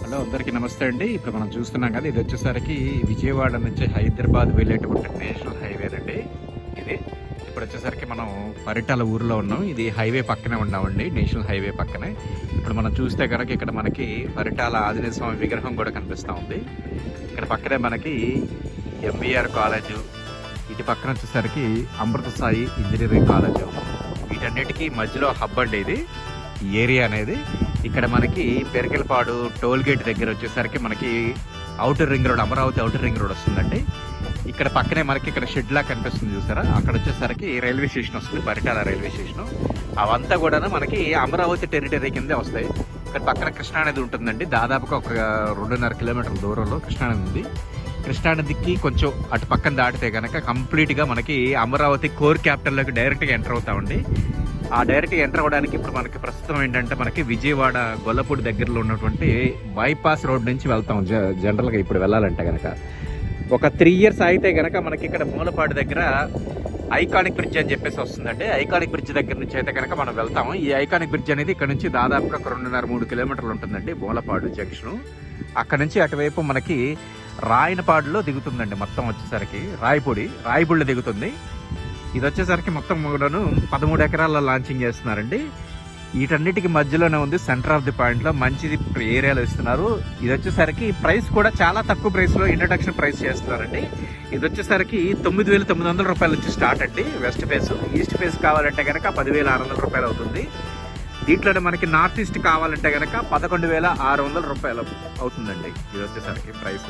Hello, అందరికీ నమస్తే అండి. ఇప్పుడు మనం చూస్తున్నాం కదా, ఇది వచ్చేసరికి విజయవాడ నుంచి హైదరాబాద్ వెళ్ళేటువంటి నేషనల్ హైవే అండి. ఇది ఇప్పుడు వచ్చేసరికి మనం పరిటాల ఊరిలో ఉన్నాం. ఇది హైవే పక్కనే ఉన్నామండి, నేషనల్ హైవే పక్కనే. ఇప్పుడు మనం చూస్తే కనుక ఇక్కడ మనకి పరిటాల ఆంజనేయ స్వామి విగ్రహం కూడా కనిపిస్తూ ఉంది. ఇక్కడ పక్కనే మనకి ఎంబీఆర్ కాలేజు, ఇటు పక్కన వచ్చేసరికి అమృత సాయి ఇంజనీరింగ్ కాలేజు. వీటన్నిటికీ మధ్యలో హబ్ అండి ఇది, ఈ ఏరియా అనేది. ఇక్కడ మనకి పెరకెలపాడు టోల్ గేట్ దగ్గర వచ్చేసరికి మనకి outer ring road, Amaravati outer ring road వస్తుందండి. ఇక్కడ పక్కనే మనకి ఇక్కడ షెడ్ లా కనిపిస్తుంది చూసారా, అక్కడ వచ్చేసరికి రైల్వే స్టేషన్ వస్తుంది, పరిటాల రైల్వే స్టేషన్. అవంతా కూడా మనకి అమరావతి టెరిటరీ కిందే వస్తాయి. ఇక్కడ పక్కన కృష్ణానది ఉంటుందండి, దాదాపుగా ఒక 2.5 కిలోమీటర్ల దూరంలో కృష్ణానది ఉంది. కృష్ణానదికి కొంచెం అటు పక్కన దాటితే కనుక కంప్లీట్గా మనకి అమరావతి కోర్ క్యాపిటల్లోకి డైరెక్ట్గా ఎంటర్ అవుతామండి. ఆ డైరెక్ట్ ఎంటర్ అవ్వడానికి ఇప్పుడు మనకి ప్రస్తుతం ఏంటంటే మనకి విజయవాడ గొల్లపూడి దగ్గరలో ఉన్నటువంటి బైపాస్ రోడ్ నుంచి వెళ్తాం. జనరల్గా ఇప్పుడు వెళ్ళాలంటే కనుక ఒక 3 years అయితే కనుక మనకి ఇక్కడ మూలపాడు దగ్గర ఐకానిక్ బ్రిడ్జ్ అని చెప్పేసి వస్తుందండి. ఐకానిక్ బ్రిడ్జ్ దగ్గర నుంచి అయితే కనుక మనం వెళ్తాము. ఈ ఐకానిక్ బ్రిడ్జ్ అనేది ఇక్కడ నుంచి దాదాపుగా 2.5-3 కిలోమీటర్లు ఉంటుందండి, మూలపాడు జంక్షన్. అక్కడ నుంచి అటువైపు మనకి రాయనపాడులో దిగుతుందండి. మొత్తం వచ్చేసరికి రాయపూడిలో దిగుతుంది. ఇది వచ్చేసరికి మొత్తం కూడాను 13 ఎకరాల్లో లాంచింగ్ చేస్తున్నారండి. వీటన్నిటికి మధ్యలోనే ఉంది, సెంటర్ ఆఫ్ ది పాయింట్ లో మంచి ఏరియాలో ఇస్తున్నారు. ఇది వచ్చేసరికి ప్రైస్ కూడా చాలా తక్కువ ప్రైస్ లో ఇంట్రడక్షన్ ప్రైస్ చేస్తున్నారండి. ఇది వచ్చేసరికి 9,900 రూపాయల నుంచి స్టార్ట్ అండి వెస్ట్ ఫేస్. ఈస్ట్ ఫేస్ కావాలంటే కనుక 10,600 రూపాయలు అవుతుంది. దీంట్లోనే మనకి నార్త్ ఈస్ట్ కావాలంటే కనుక 11,600 రూపాయలు అవుతుందండి. ఇది వచ్చేసరికి ప్రైస్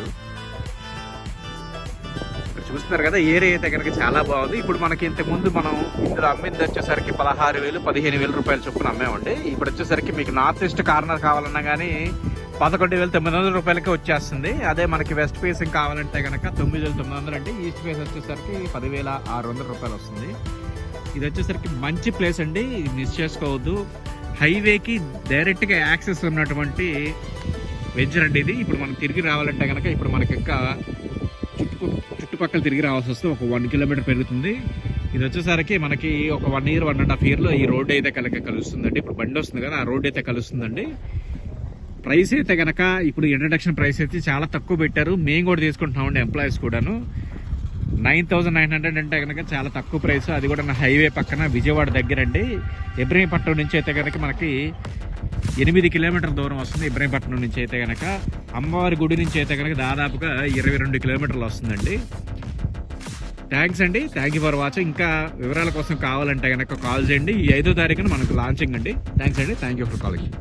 చూస్తున్నారు కదా. ఏరియా అయితే కనుక చాలా బాగుంది. ఇప్పుడు మనకి ఇంతకుముందు మనం ఇందులో అమ్మింది వచ్చేసరికి 16,000-15,000 రూపాయలు చొప్పున అమ్మామండి. ఇప్పుడు వచ్చేసరికి మీకు నార్త్ ఈస్ట్ కార్నర్ కావాలన్నా కానీ 11,900 రూపాయలకి వచ్చేస్తుంది. అదే మనకి వెస్ట్ ఫేసింగ్ కావాలంటే కనుక 9,900 అండి. ఈస్ట్ ఫేస్ వచ్చేసరికి 10,600 రూపాయలు వస్తుంది. ఇది వచ్చేసరికి మంచి ప్లేస్ అండి, మిస్ చేసుకోవద్దు. హైవేకి డైరెక్ట్గా యాక్సెస్ ఉన్నటువంటి వెంచర్ అండి ఇది. ఇప్పుడు మనం తిరిగి రావాలంటే కనుక ఇప్పుడు మనకి ఇంకా చుట్టుపక్కల తిరిగి రావాల్సి వస్తే ఒక 1 కిలోమీటర్ పెరుగుతుంది. ఇది వచ్చేసరికి మనకి ఒక 1 year 1.5 yearలో ఈ రోడ్ అయితే కలుస్తుందండి. ఇప్పుడు బండి వస్తుంది కదా, ఆ రోడ్ అయితే కలుస్తుందండి. ప్రైస్ అయితే కనుక ఇప్పుడు ఇంట్రడక్షన్ ప్రైస్ అయితే చాలా తక్కువ పెట్టారు. మేము కూడా తీసుకుంటున్నామండి, ఎంప్లాయీస్ కూడాను. 9,900 అంటే కనుక చాలా తక్కువ ప్రైస్. అది కూడా నా హైవే పక్కన విజయవాడ దగ్గర అండి. ఇబ్రహీంపట్నం నుంచి అయితే కనుక మనకి 8 కిలోమీటర్ల దూరం వస్తుంది. ఇబ్రహీంపట్నం నుంచి అయితే కనుక అమ్మవారి గుడి నుంచి అయితే కనుక దాదాపుగా 22 కిలోమీటర్లు వస్తుందండి. థ్యాంక్స్ అండి, థ్యాంక్ యూ ఫర్ వాచింగ్. ఇంకా వివరాల కోసం కావాలంటే కనుక కాల్ చేయండి. ఈ 5వ తారీఖున మనకు లాంచింగ్ అండి. థ్యాంక్స్ అండి, థ్యాంక్ యూ ఫర్ కాలింగ్.